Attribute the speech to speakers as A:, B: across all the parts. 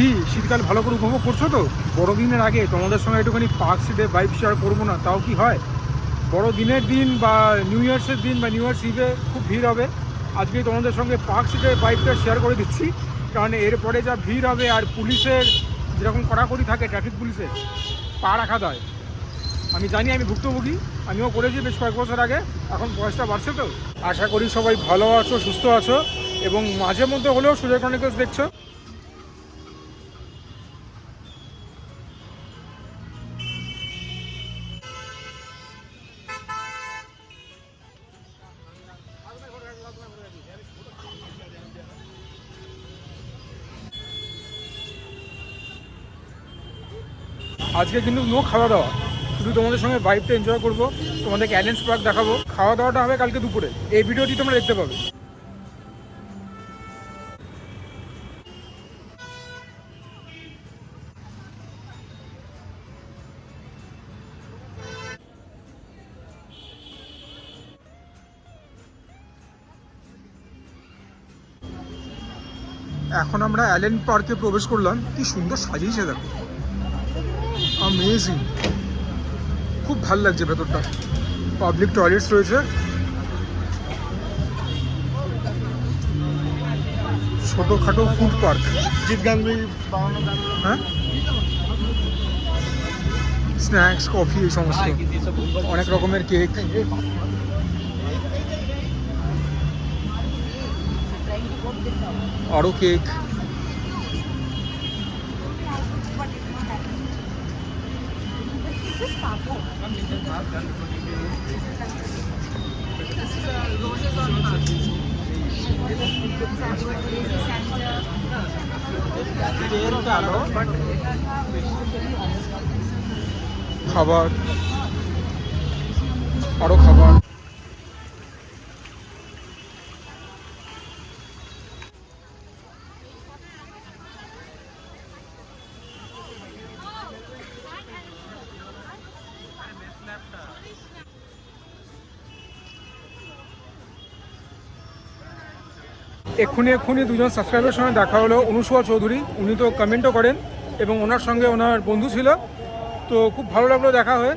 A: কি শীতকাল ভালো করে উপভোগ করছো তো? বড়দিনের আগে তোমাদের সঙ্গে একটুখানি পার্ক স্ট্রিটে ভাইব শেয়ার করবো না তাও কি হয়? বড়দিনের দিন বা নিউ ইয়ার্সের দিন বা নিউ ইয়ার্স ইভে খুব ভিড় হবে। আজকে তোমাদের সঙ্গে পার্ক স্ট্রিটের ভাইবটা শেয়ার করে দিচ্ছি, কারণ এরপরে যা ভিড় হবে আর পুলিশের যেরকম কড়াকড়ি থাকে, ট্রাফিক পুলিশের পা রাখা দেয়। আমি জানি, আমি ভুক্তভোগী, আমিও করেছি বেশ কয়েক বছর আগে। এখন বয়সটা বাড়ছে তো। আশা করি সবাই ভালো আছো, সুস্থ আছো এবং মাঝে মধ্যে হলেও সুজয় ক্রনিকলস দেখছো। আজকে কিন্তু নো খাওয়া দাওয়া, শুধু তোমাদের সঙ্গে ভাইবটা এনজয় করবো, তোমাদেরকে অ্যালেন্স পার্ক দেখাবো। খাওয়া দাওয়াটা হবে কালকে দুপুরে, এই ভিডিওটি তোমরা দেখতে পাবে। এখন আমরা অ্যালেন পার্কে প্রবেশ করলাম। কি সুন্দর সাজিয়েছে দেখো, অ্যামেজিং, খুব ভালো লাগছে ভেতরটা। পাবলিক টয়লেটস রয়েছে, ছোটোখাটো ফুড পার্ক। হ্যাঁ, স্ন্যাক্স, কফি, এই সমস্ত, অনেক রকমের কেক। আরও কেক। খাবার, আরও খাবার। এক্ষুনি দুজন সাবস্ক্রাইবারের সঙ্গে দেখা হলো। অনুসুয়া চৌধুরী, উনি তো কমেন্টও করেন এবং ওনার সঙ্গে ওনার বন্ধু ছিল, তো খুব ভালো লাগলো দেখা হয়ে।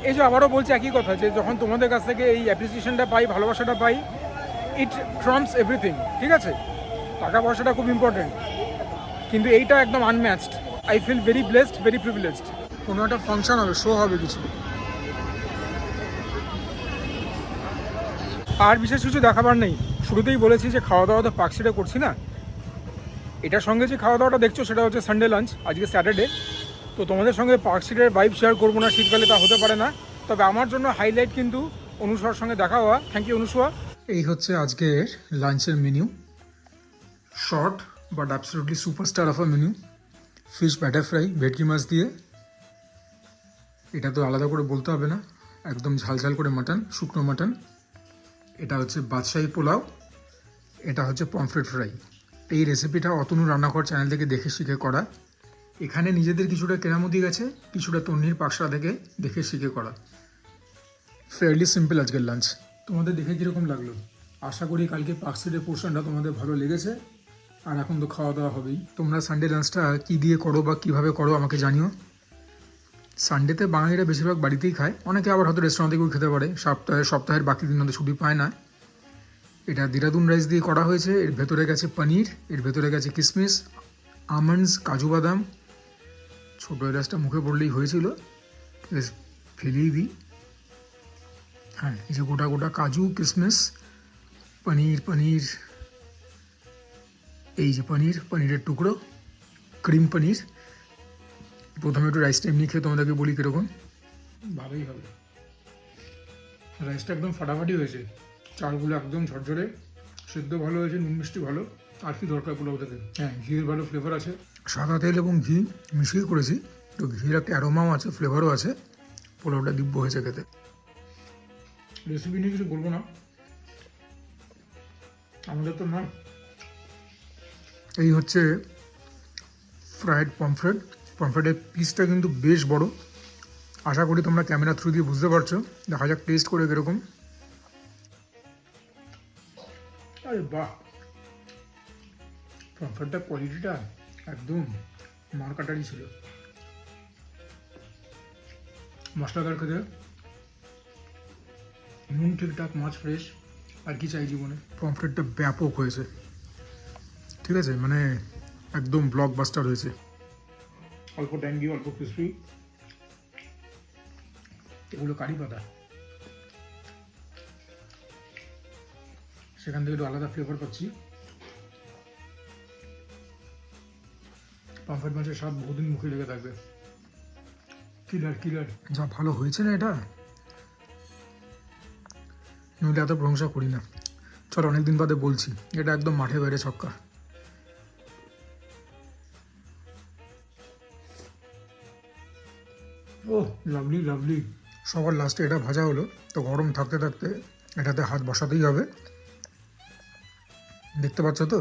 A: এই যে আবারও বলছি একই কথা, যে যখন তোমাদের কাছ থেকে এই অ্যাপ্রিসিয়েশনটা পাই, ভালোবাসাটা পাই, ইট ট্রাম্পস এভরিথিং। ঠিক আছে, টাকা পয়সাটা খুব ইম্পর্টেন্ট, কিন্তু এইটা একদম unmatched. I feel very blessed, very privileged. কোনো একটা ফাংশন হবে, শো হবে কিছু, আর বিশেষ কিছু দেখাবার নেই। শুরুতেই বলেছি যে খাওয়া দাওয়া তো পার্ক স্ট্রিটে করছি না, এটার সঙ্গে যে খাওয়া দাওয়াটা দেখছো সেটা হচ্ছে সানডে লাঞ্চ, আজকে স্যাটারডে। তো তোমাদের সঙ্গে পার্ক স্ট্রিটের ভাইব শেয়ার করবো না শীতকালে, তা হতে পারে না। তবে আমার জন্য হাইলাইট কিন্তু অনুসুয়ার সঙ্গে দেখা হওয়া। Thank you Anusuya. এই হচ্ছে আজকের লাঞ্চের menu, short but absolutely superstar of a menu. Fish batter fry ভেটকি মাছ দিয়ে, এটা তো আলাদা করে বলতে হবে না, একদম ঝালঝাল করে মাটন, শুকনো মাটন। এটা হচ্ছে বাদশাহী পোলাও, এটা হচ্ছে পমফ্রেট ফ্রাই। এই রেসিপিটা অতনু রান্নাঘর চ্যানেল থেকে দেখে শিখে করা। এখানে নিজেদের কিছুটা কেরামতি গেছে, কিছুটা তন্নির পাকশা থেকে দেখে শিখে করা। ফেয়ারলি সিম্পল আজকের লাঞ্চ। তোমাদের দেখে কীরকম লাগলো? আশা করি কালকে পার্ক স্ট্রিটের পোর্শনটা তোমাদের ভালো লেগেছে। আর এখন তো খাওয়া দাওয়া হবেই। তোমরা সানডে লাঞ্চটা কী দিয়ে করো বা কীভাবে করো আমাকে জানিও। সানডেতে বাঙালিরা বেশিরভাগ বাড়িতেই খায়, অনেকে আবার হয়তো রেস্টুরেন্ট থেকেও খেতে পারে, সপ্তাহের বাকি দিন হয়তো ছুটি পায় না। এটা দেরাদুন রাইস দিয়ে করা হয়েছে। এর ভেতরে গেছে পনির, এর ভেতরে গেছে কিশমিশ, আমন্ডস, কাজু বাদাম। ছোটো এলাচটা মুখে পড়লেই হয়েছিল, ফেলেই দিই। হ্যাঁ, এই যে গোটা গোটা কাজু, কিশমিশ, পনির, এই যে পনিরের টুকরো, ক্রিম পনির। প্রথমে একটু রাইসটা এমনি খেয়ে তোমাদেরকে বলি কীরকম। ভালোই হবে, রাইসটা একদম ফাটাফাটি হয়েছে, চালগুলো একদম ঝরঝরে, সেদ্ধ ভালো হয়েছে, নুন মিষ্টি ভালো। আর কি দরকার পোলাও থেকে? হ্যাঁ, ঘিয়ের ভালো ফ্লেভার আছে, সাদা তেল এবং ঘি মিশিয়ে করেছি, তো ঘির একটা অ্যারোমাও আছে, ফ্লেভারও আছে। পোলাওটা দিব্য হয়েছে খেতে। রেসিপি নিয়ে কিছু বলবো না, আমাদের তো না। এই হচ্ছে ফ্রাইড পমফ্রেটের পিসটা কিন্তু বেশ বড়। আশা করি তোমরা ক্যামেরা থ্রু দিয়ে বুঝতে পারছো। দেখা যাক টেস্ট করে কীরকম। আরে বাহ, পমফ্রেটটার কোয়ালিটিটা একদম মার্কাটারি ছিল। মশলাদার খেতে, নুন ঠিকঠাক, মাছ ফ্রেশ, আর কি চাই জীবনে। পমফ্রেটটা ব্যাপক হয়েছে, ঠিক আছে, মানে একদম ব্লকবাস্টার হয়েছে। অল্প ট্যাঙ্গি, অল্প ক্রিসপি, এগুলো কারি পাতা, সেখান থেকে একটু আলাদা ফ্লেভার পাচ্ছি। পমফ্রেট মাছের স্বাদ বহুদিন মুখে লেগে থাকবে। কিলার কিলার, যা ভালো হয়েছে না এটা, নইলে এত প্রশংসা করি না। চল অনেকদিন বাদে বলছি, এটা একদম মাঠে বাইরে ছক্কা। ও লাভলি লাভলি। সবার লাস্টে এটা ভাজা হলো, তো গরম থাকতে থাকতে এটাতে হাত বসাতেই হবে। দেখতে পাচ্ছ তো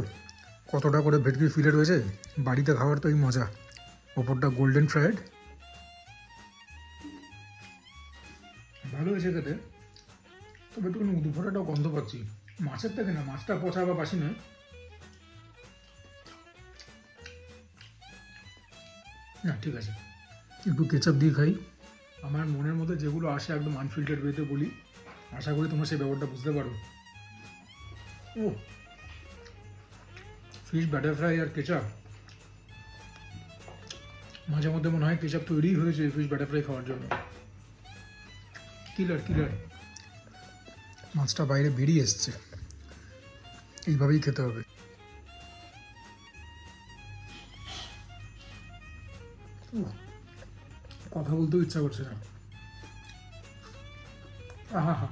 A: কতটা করে ভেটকি ফিলে রয়েছে। বাড়িতে খাওয়ার তো এই মজা। ওপরটা গোল্ডেন ফ্রাইড, ভালো হয়েছে খেতে। তবে একটু দুপুরটাও গন্ধ পাচ্ছি মাছের থেকে। না, মাছটা পচা বা বাসি নয়, না ঠিক আছে। একটু কেচাপ দিয়ে খাই। আমার মনের মধ্যে যেগুলো আসে একদম আনফিল্টার্ড ওয়েতে বলি, আশা করি তোমরা সেই ব্যাপারটা বুঝতে পারো। ও ফিশ ব্যাটার ফ্রাই আর কেচাপ, মাঝে মধ্যে মনে হয় কেচাপ তৈরি হয়েছে ফিশ ব্যাটার ফ্রাই খাওয়ার জন্য। কিলার কিলার। মাছটা বাইরে বেরিয়ে এসছে, এইভাবেই খেতে হবে। কথা বলতেও ইচ্ছা করছে না। আহা হা,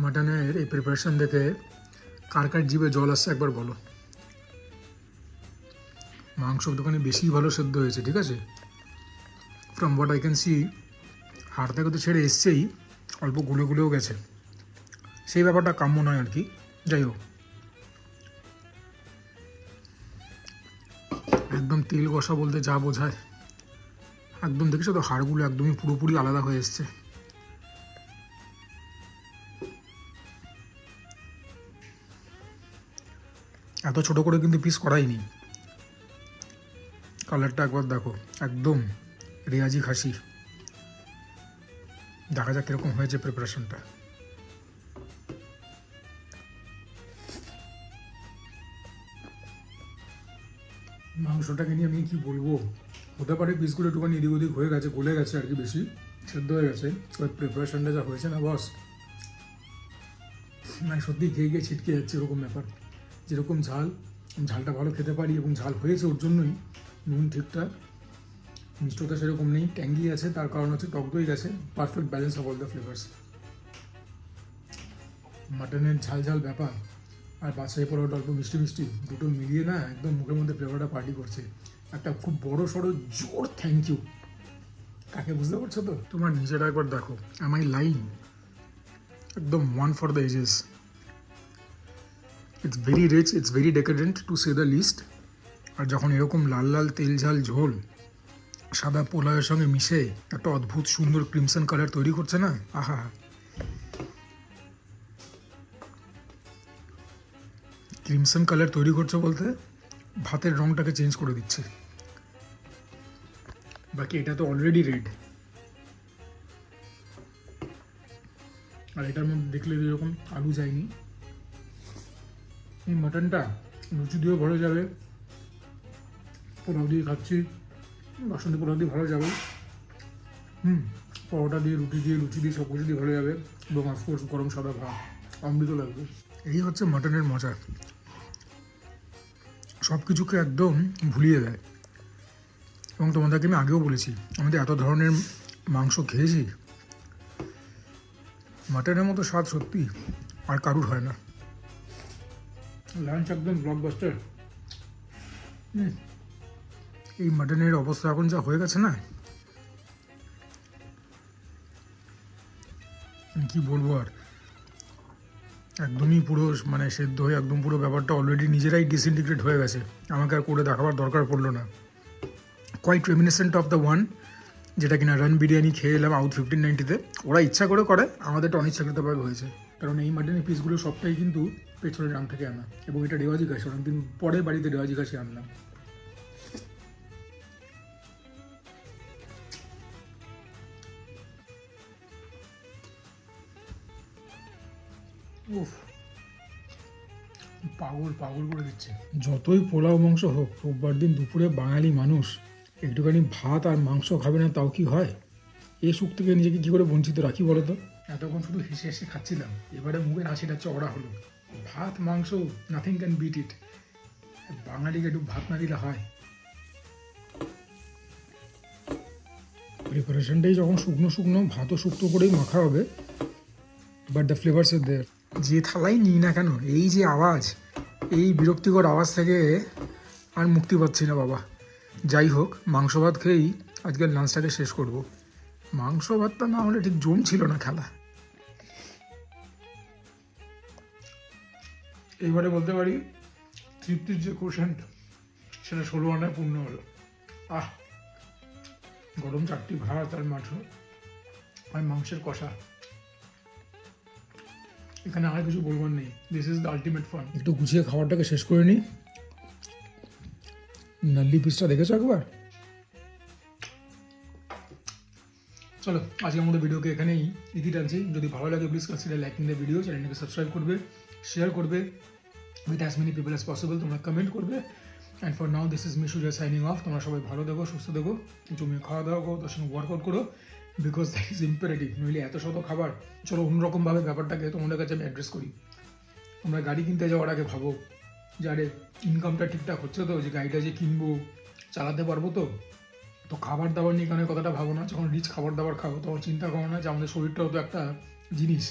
A: মাটনের এই প্রিপারেশন দেখে কার কার জিভে জল আসছে একবার বলো। মাংস দোকানে বেশি ভালো সেদ্ধ হয়েছে, ঠিক আছে। From what I can see, হাড় থেকে তো ছেড়ে এসছেই, অল্প গুলে গুলেও গেছে। সেই ব্যাপারটা কাম্য নয় আর কি। যাই হোক, একদম তেল কষা বলতে যা বোঝায়, একদম দেখেছো তো হাড়গুলো একদমই পুরোপুরি আলাদা হয়ে এসছে। এত ছোট করে কিন্তু পিস করাইনি। কালারটা একবার দেখো, একদম রেয়াজি খাসি। দেখা যাক কিরকম হয়েছে প্রিপারেশনটা। মাংসটাকে নিয়ে আমি কি বলবো, হতে পারে পিসগুলো একটুখানি এদিক ওদিক হয়ে গেছে, গলে গেছে আর কি, বেশি সেদ্ধ হয়ে গেছে। ওই প্রিপারেশনটা যা হয়েছে না বস, মানে সত্যি খেয়ে গিয়ে ছিটকে যাচ্ছে এরকম ব্যাপার। যেরকম ঝাল, ঝালটা ভালো খেতে পারি এবং ঝাল হয়েছে ওর জন্যই। নুন ঠিকঠাক, মিষ্টতা সেরকম নেই, ট্যাঙ্গি আছে, তার কারণ হচ্ছে টক দই গেছে। Perfect balance of all the flavours. মাটনের ঝাল ঝাল ব্যাপার আর বাদশাহী পোলাওটা অল্প মিষ্টি মিষ্টি, দুটো মিলিয়ে না একদম মুখের মধ্যে ফ্লেভারটা পার্টি করছে। একটা খুব বড় সড়ো জোর থ্যাংক ইউ। কাকে বুঝতে পারছো তো? তোমার নিজেরা একবার দেখো, এম আই লাইং? একদম one for the ages. It's very rich, it's very decadent to say the least. আর যখন এরকম লাল লাল তেল ঝাল ঝোল সাদা পোলাওয়ের সঙ্গে মিশে একটা অদ্ভুত সুন্দর ক্রিমসন কালার তৈরি করছে না, আহা। ক্রিমসন কালার তৈরি করছে বলতে ভাতের রঙটাকে চেঞ্জ করে দিচ্ছে। বাকি এটা তো অলরেডি রেড। আর এটার মধ্যে দেখলে এরকম আলু যায়নি। এই মাটনটা লুচি দিয়েও ভালো যাবে, পোলাও দিয়ে খাচ্ছি, বাসন্তী পোলাও দিয়ে ভালো যাবে, পরোটা দিয়ে, রুটি দিয়ে, লুচি দিয়ে, সব কিছু দিয়ে ভালো যাবে। এবং অফকোর্স গরম সাদা ভাত অমৃত লাগবে। এই হচ্ছে মাটনের মজা, সব কিছুকে একদম ভুলিয়ে দেয়। এবং তোমাদেরকে আমি আগেও বলেছি, আমাদের এত ধরনের মাংস খেয়েছি, মাটনের মতো স্বাদ সত্যি আর কারুর হয় না। লাঞ্চ একদম ব্লকবাস্টার। এই মাটনের অবস্থা এখন যা হয়ে গেছে না, কি বলবো আর, একদমই পুরো মানে সেদ্ধ হয়ে একদম পুরো ব্যাপারটা অলরেডি নিজেরাই ডিসইন্টিগ্রেট হয়ে গেছে। আমাকে আর করে দেখাবার দরকার পড়লো না। কোয়াইট রেমিনিসেন্ট অফ দ্য ওয়ান, যেটা কিনা রান বিরিয়ানি খেয়ে এলাম আউট 1590-তে। ওরা ইচ্ছা করে করে, আমাদেরটা অনিচ্ছাকৃতভাবে হয়েছে। কারণ এই মাটনের পিসগুলো সবটাই কিন্তু পেছনের রান থেকে আনা, এবং এটা রেওয়াজি ঘাসে, অনেকদিন পরে বাড়িতে রেওয়াজি ঘাসে আনলাম। উফ, পাগল পাগল করে দিচ্ছে। যতই পোলাও মাংস হোক, রোববার দিন দুপুরে বাঙালি মানুষ একটুখানি ভাত আর মাংস খাবে না তাও কি হয়? এই সুখ থেকে নিজেকে কী করে বঞ্চিত রাখি বলো তো? এতক্ষণ শুধু হেসে হেসে খাচ্ছিলাম, এবারে মুখের হাসিটা চওড়া হলো। ভাত মাংস, নাথিং ক্যান বিট ইট। বাঙালিকে একটু ভাত না দিলে হয়? প্রিপারেশনটাই যখন শুকনো শুকনো, ভাতও শুক্তো করেই মাখা হবে, বাট দ্য ফ্লেভার্স এর দেয়ার। যে থালাই নিই না কেন, এই যে আওয়াজ, এই বিরক্তিকর আওয়াজ থেকে আর মুক্তি পাচ্ছি না বাবা। যাই হোক, মাংস ভাত খেয়েই আজকের লাঞ্চটাকে শেষ করব। মাংস ভাতটা না হলে ঠিক জম ছিল না খেলা। এইবারে বলতে পারি তৃপ্তির যে কোশেন্ট, সেটা 16 আনায় পূর্ণ হলো। আহ, গরম 4টি ভাত আর আর মাংসের কষা, এখানে আর কিছু বলবার নেই। This is the ultimate fun. একটু গুছিয়ে খাবারটাকে শেষ করে নিই। নাল্লি পিসটা দেখেছো একবার? চলো, আজকের মতো ভিডিওকে এখানেই ইতি টানছি। যদি ভালো লাগে please consider liking the video, চ্যানেলটাকে সাবস্ক্রাইব করবে, শেয়ার করবে with as many people as possible, তোমরা কমেন্ট করবে। And for now this is me Surya signing off. তোমরা সবাই ভালো দেখো, সুস্থ দেখো, জমিয়ে খাওয়া দাওয়া করো, তার সঙ্গে ওয়ার্কআউট করো, বিকজ দ্যাট ইজ ইম্পারেটিভ। নইলে এত শত খাবার। চলো অন্যরকমভাবে ব্যাপারটাকে তোমাদের কাছে আমি অ্যাড্রেস করি। তোমরা গাড়ি কিনতে যাওয়ার আগে ভাবো যে আরে ইনকামটা ঠিকঠাক হচ্ছে তো, যে গাড়িটা যে কিনবো চালাতে পারবো তো। তো খাবার দাবার নিয়ে কেন কথাটা ভাবো না। যখন রিচ খাবার দাবার খাবো তখন চিন্তা করো না যে আমাদের শরীরটাও তো একটা জিনিস।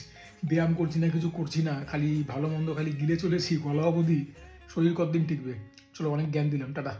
A: ব্যায়াম করছি না, কিছু করছি না, খালি ভালো মন্দ খালি গিলে চলেছি, গলা অবধি, শরীর কতদিন টিকবে? চলো, অনেক জ্ঞান দিলাম, টাটা।